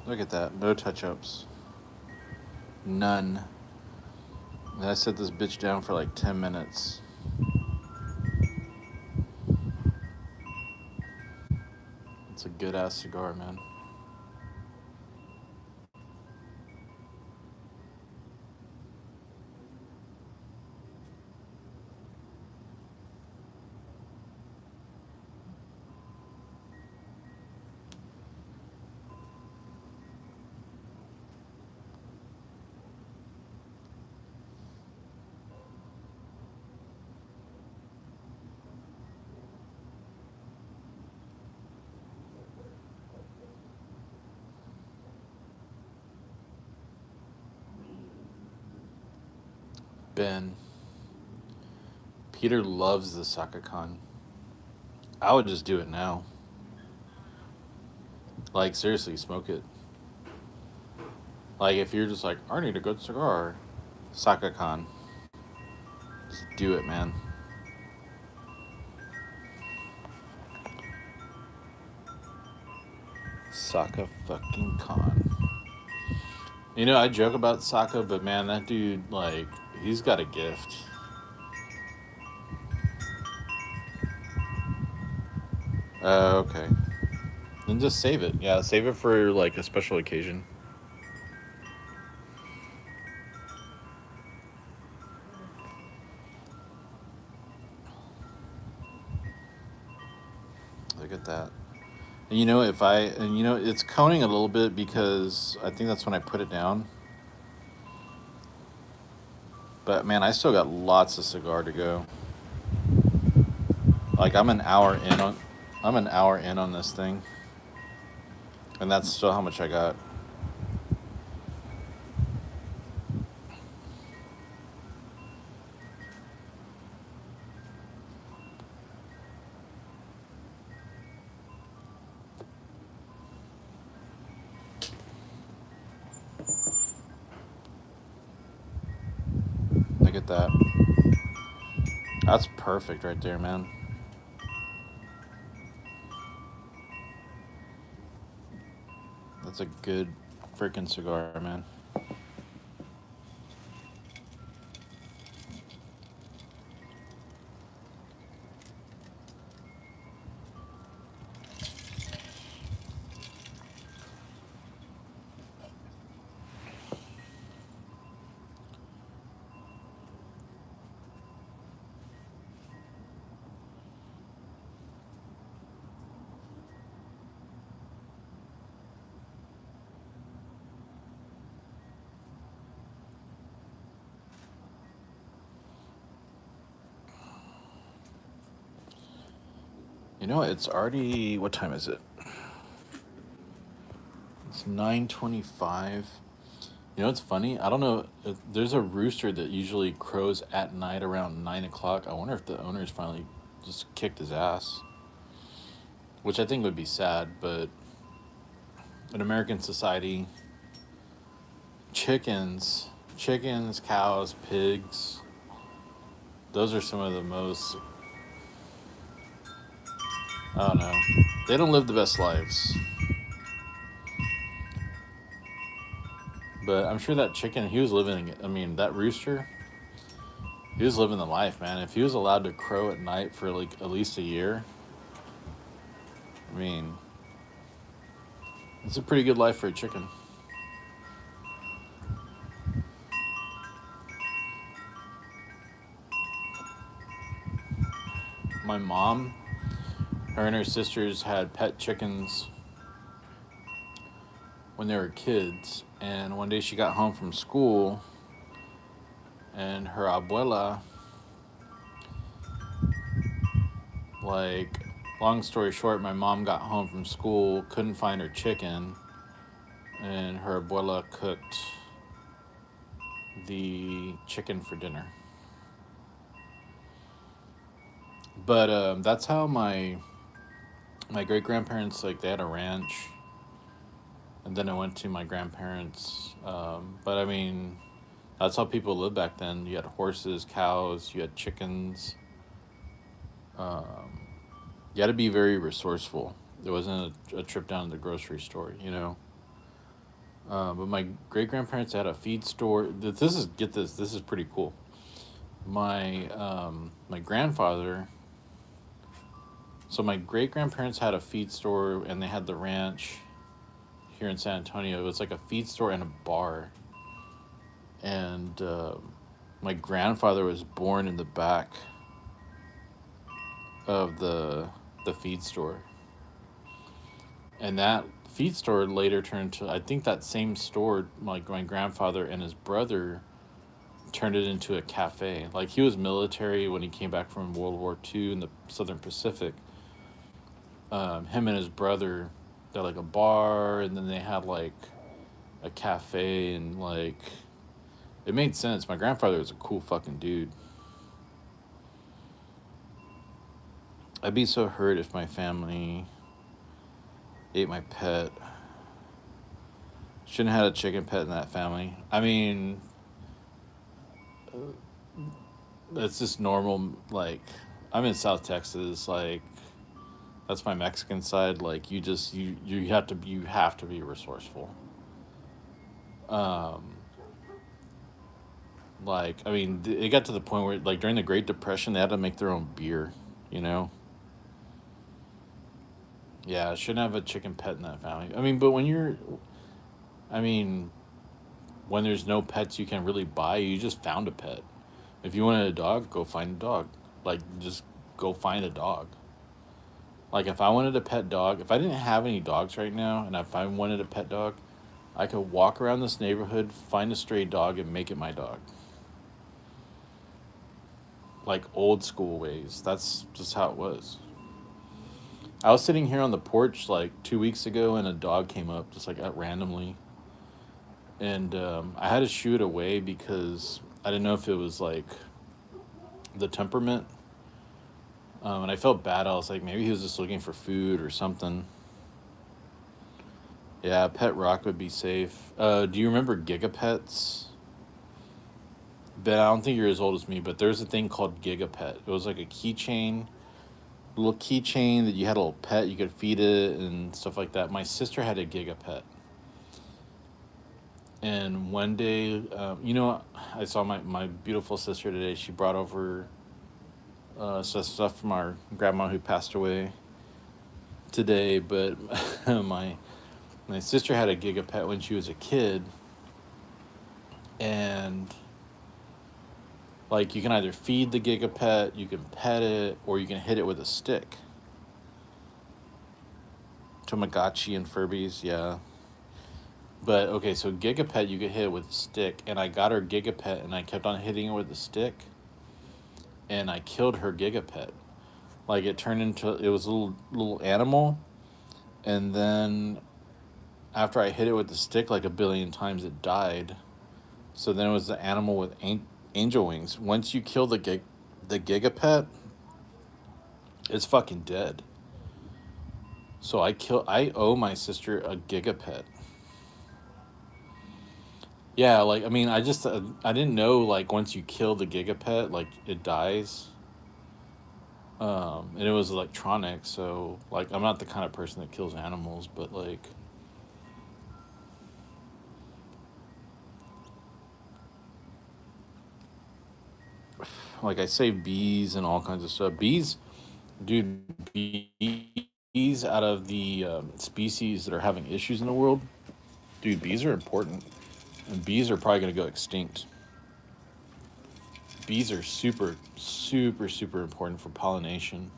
[SPEAKER 1] Look at that, no touch ups. None. And I set this bitch down for like 10 minutes. It's a good ass cigar, man. Ben. Peter loves the Sakakhan. I would just do it now. Like, seriously, smoke it. Like, if you're just like, I need a good cigar, Sakakhan. Just do it, man. Saka fucking Khan. You know, I joke about Saka, but man, that dude, like, he's got a gift. Okay. Then just save it. Yeah, save it for, like, a special occasion. Look at that. And you know, it's coning a little bit because I think that's when I put it down. But man, I still got lots of cigar to go. Like I'm an hour in on this thing. And that's still how much I got. Look at that. That's perfect right there, man. That's a good freaking cigar, man. You know, it's already, what time is it? It's 9:25. You know, it's funny. I don't know. There's a rooster that usually crows at night around 9 o'clock. I wonder if the owner's finally just kicked his ass, which I think would be sad. But in American society, chickens, cows, pigs, those are some of the most, I don't know. They don't live the best lives. But I'm sure that chicken, he was living, I mean, that rooster, he was living the life, man. If he was allowed to crow at night for like at least a year, I mean, it's a pretty good life for a chicken. my mom, her and her sisters had pet chickens when they were kids. And one day she got home from school, and her abuela, like, long story short, my mom got home from school, couldn't find her chicken, and her abuela cooked the chicken for dinner. But that's how my great grandparents, like, they had a ranch, and then I went to my grandparents. But I mean, that's how people lived back then. You had horses, cows, you had chickens. Um, you had to be very resourceful. There wasn't a trip down to the grocery store, you know. But my great grandparents had a feed store. This is get this. This is pretty cool. My grandfather. So my great grandparents had a feed store, and they had the ranch here in San Antonio. It was like a feed store and a bar. And my grandfather was born in the back of the feed store, and that feed store later turned to, I think that same store, like, my grandfather and his brother turned it into a cafe. Like, he was military when he came back from World War II in the Southern Pacific. Him and his brother, they're like a bar, and then they had like a cafe, and like, it made sense. My grandfather was a cool fucking dude. I'd be so hurt if my family ate my pet. Shouldn't have had a chicken pet in that family. I mean, that's just normal. Like, I'm in South Texas. Like, that's my Mexican side. Like, you have to be resourceful. Um, like, I mean, it got to the point where, like, during the Great Depression, they had to make their own beer. You know. Yeah, shouldn't have a chicken pet in that family. I mean, but I mean, when there's no pets you can really buy, you just found a pet. If you wanted a dog, go find a dog. Like, just go find a dog. Like, if I wanted a pet dog, if I didn't have any dogs right now, and if I wanted a pet dog, I could walk around this neighborhood, find a stray dog, and make it my dog. Like, old school ways. That's just how it was. I was sitting here on the porch like 2 weeks ago, and a dog came up just like randomly, and I had to shoo it away because I didn't know if it was like the temperament. And I felt bad. I was like, maybe he was just looking for food or something. Yeah, Pet Rock would be safe. Do you remember Gigapets? Ben, I don't think you're as old as me, but there's a thing called Gigapet. It was like a keychain, little keychain that you had a little pet, you could feed it and stuff like that. My sister had a Gigapet. And one day, I saw my beautiful sister today. She brought over some stuff from our grandma who passed away today. But my sister had a Gigapet when she was a kid, and like, you can either feed the Gigapet, you can pet it, or you can hit it with a stick. Tamagotchi and Furbies, yeah. But okay, so Gigapet, you could hit it with a stick, and I got her Gigapet, and I kept on hitting it with a stick, and I killed her Gigapet. Like, it was a little animal, and then after I hit it with the stick like a billion times, it died. So then it was the animal with angel wings. Once you kill the Gigapet, it's fucking dead. So I owe my sister a Gigapet. Yeah, like, I mean, I didn't know, like, once you kill the Gigapet, like, it dies. And it was electronic, so, like, I'm not the kind of person that kills animals, but like I save bees and all kinds of stuff. Bees, dude, bees out of the species that are having issues in the world, dude, bees are important, and bees are probably gonna go extinct. Bees are super, super, super important for pollination.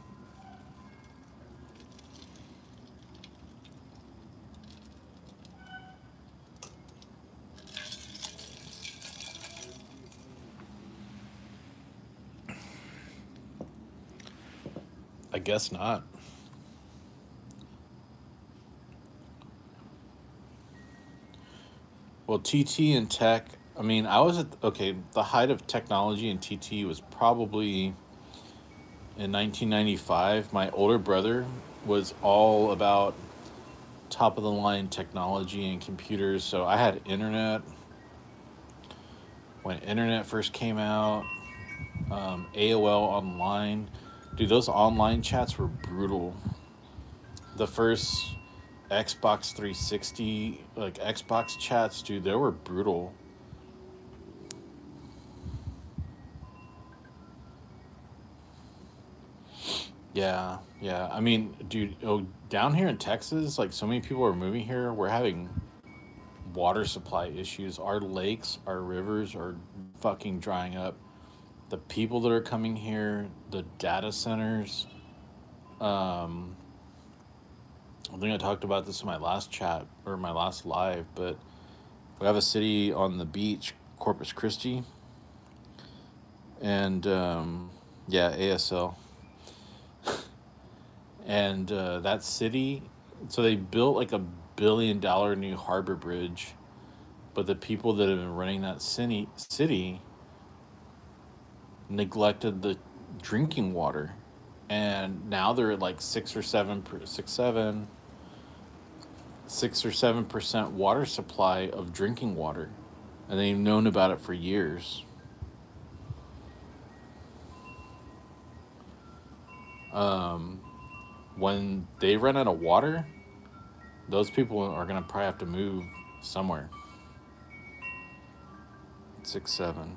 [SPEAKER 1] I guess not. Well, TT and tech. I mean, I was at okay. The height of technology in TT was probably in 1995. My older brother was all about top of the line technology and computers. So I had internet when internet first came out. AOL online, dude. Those online chats were brutal. The first Xbox 360, like Xbox chats, dude, they were brutal. Yeah, yeah. I mean, dude, oh, down here in Texas, like so many people are moving here. We're having water supply issues. Our lakes, our rivers are fucking drying up. The people that are coming here, the data centers. Um, I think I talked about this in my last chat or my last live, but we have a city on the beach, Corpus Christi, and yeah, ASL, and that city. So they built like $1 billion new harbor bridge, but the people that have been running that city neglected the drinking water, and now they're at like 6 or 7% water supply of drinking water, and they've known about it for years. Um, when they run out of water, those people are gonna probably have to move somewhere. 6, 7.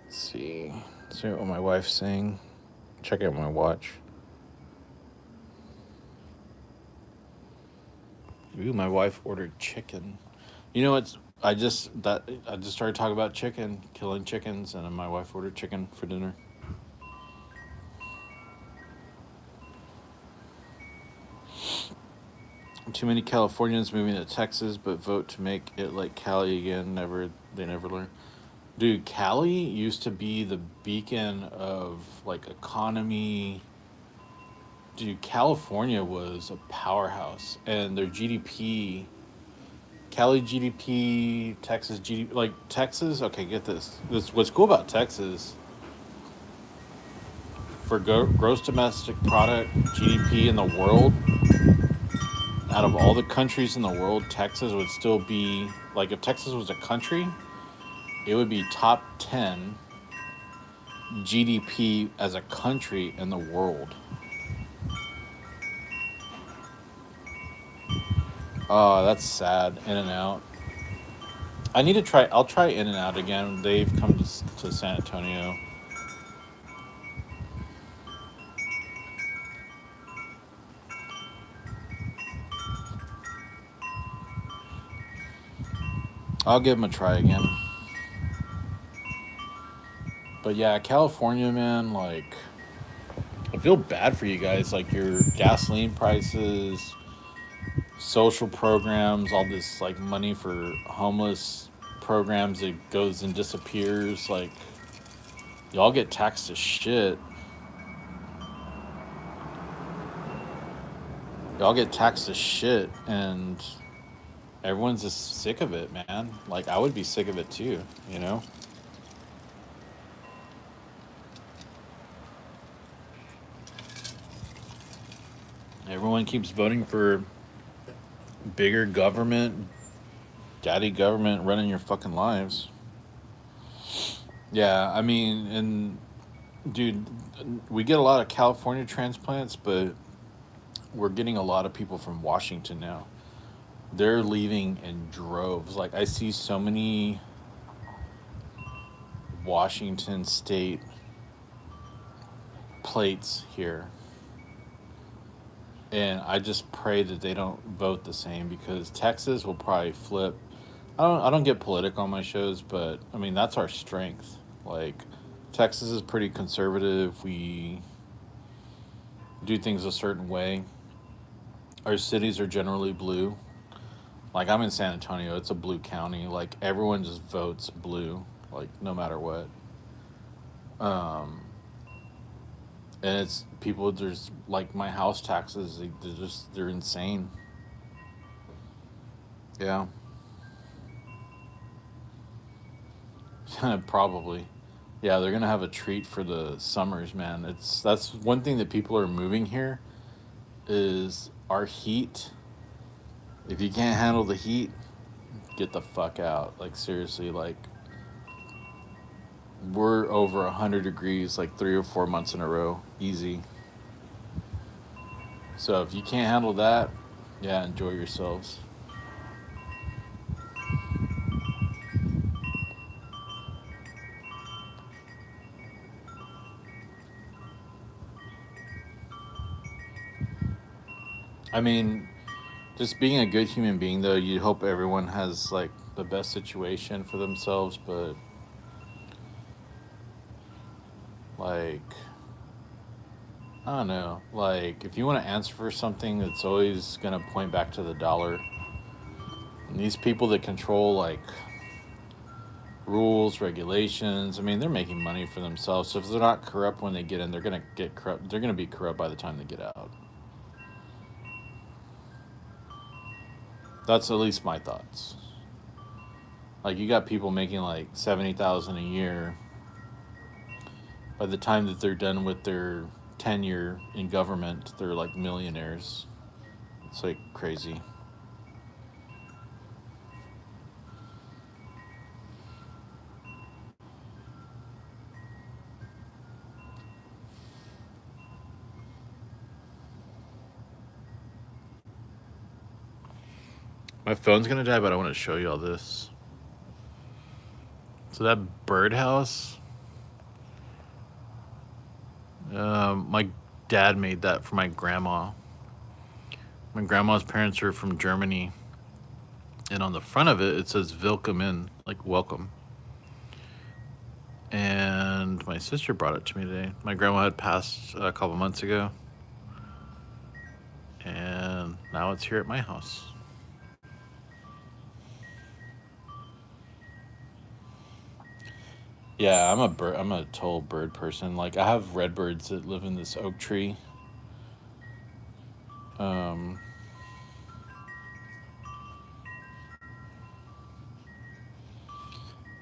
[SPEAKER 1] Let's see. See what my wife's saying. Check out my watch. Ooh, my wife ordered chicken. You know what's I just started talking about chicken, killing chickens, and then my wife ordered chicken for dinner. Too many Californians moving to Texas, but vote to make it like Cali again. They never learn. Dude, Cali used to be the beacon of like economy. Dude, California was a powerhouse, and their GDP, Cali GDP, Texas GDP, like Texas. Okay, get this. This what's cool about Texas for gross domestic product GDP in the world. Out of all the countries in the world, Texas would still be like if Texas was a country, it would be top 10 GDP as a country in the world. Oh, that's sad. In and out. I need to try. I'll try In and Out again. They've come to San Antonio. I'll give them a try again. But yeah, California, man, like, I feel bad for you guys. Like, your gasoline prices, social programs, all this, like, money for homeless programs that goes and disappears. Like, y'all get taxed to shit. Y'all get taxed to shit, and everyone's just sick of it, man. Like, I would be sick of it too, you know? Everyone keeps voting for bigger government, daddy government running your fucking lives. Yeah, I mean, and dude, we get a lot of California transplants, but we're getting a lot of people from Washington now. They're leaving in droves. Like, I see so many Washington state plates here. And I just pray that they don't vote the same because Texas will probably flip. I don't get political on my shows, but I mean that's our strength. Like, Texas is pretty conservative. We do things a certain way. Our cities are generally blue. Like, I'm in San Antonio, it's a blue county. Like, everyone just votes blue, like, no matter what. Um, and it's people. There's like my house taxes. They're insane. Yeah, probably. Yeah, they're gonna have a treat for the summers, man. That's one thing that people are moving here is our heat. If you can't handle the heat, get the fuck out. Like seriously, like we're over 100 degrees like 3 or 4 months in a row, easy. So if you can't handle that, yeah, enjoy yourselves. I mean, just being a good human being though, you hope everyone has like the best situation for themselves, but like I don't know. Like, if you want to answer for something, it's always going to point back to the dollar. And these people that control, like, rules, regulations, I mean, they're making money for themselves. So if they're not corrupt when they get in, they're going to get corrupt. They're going to be corrupt by the time they get out. That's at least my thoughts. Like, you got people making, like, 70,000 a year. By the time that they're done with their tenure in government, they're, like, millionaires. It's, like, crazy. My phone's gonna die, but I want to show you all this. So that birdhouse, my dad made that for my grandma. My grandma's parents are from Germany, and on the front of it, it says "Willkommen," in, like welcome. And my sister brought it to me today. My grandma had passed a couple months ago, and now it's here at my house. Yeah, I'm a bird. I'm a total bird person. Like I have redbirds that live in this oak tree. Um,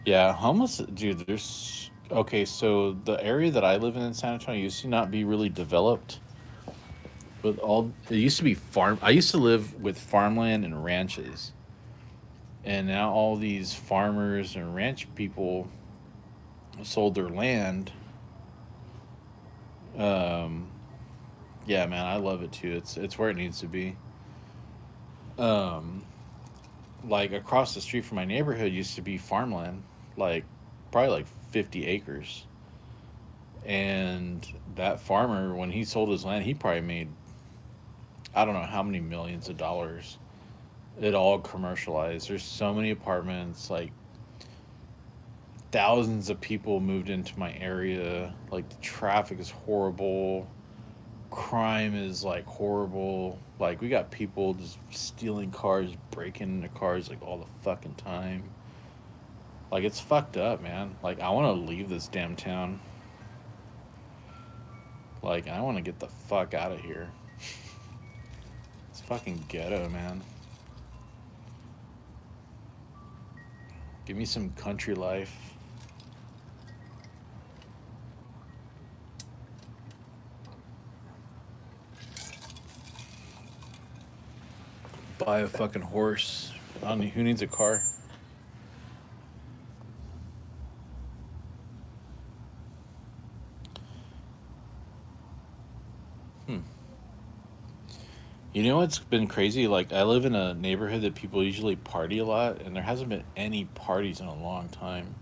[SPEAKER 1] yeah, homeless dude. There's okay. So the area that I live in San Antonio used to not be really developed. But all it used to be farm. I used to live with farmland and ranches, and now all these farmers and ranch people sold their land. Um, yeah, man, I love it too. It's where it needs to be. Um, like across the street from my neighborhood used to be farmland, like probably like 50 acres. And that farmer, when he sold his land, he probably made I don't know how many millions of dollars. It all commercialized. There's so many apartments, like thousands of people moved into my area. Like the traffic is horrible. Crime is like horrible. Like we got people just stealing cars, breaking into cars like all the fucking time. Like it's fucked up, man. Like I want to leave this damn town. Like I want to get the fuck out of here. It's fucking ghetto, man. Give me some country life. Buy a fucking horse. I don't need, who needs a car? Hmm. You know what's been crazy? Like I live in a neighborhood that people usually party a lot, and there hasn't been any parties in a long time.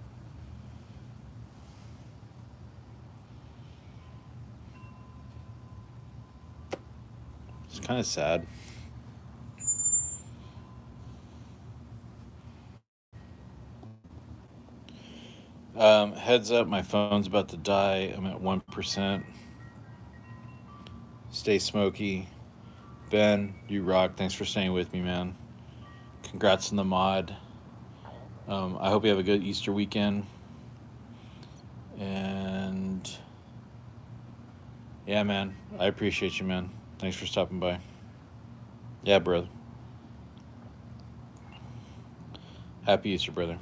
[SPEAKER 1] It's kind of sad. Heads up, my phone's about to die. I'm at 1%. Stay smoky. Ben, you rock. Thanks for staying with me, man. Congrats on the mod. I hope you have a good Easter weekend. And yeah, man, I appreciate you, man. Thanks for stopping by. Yeah, brother. Happy Easter, brother.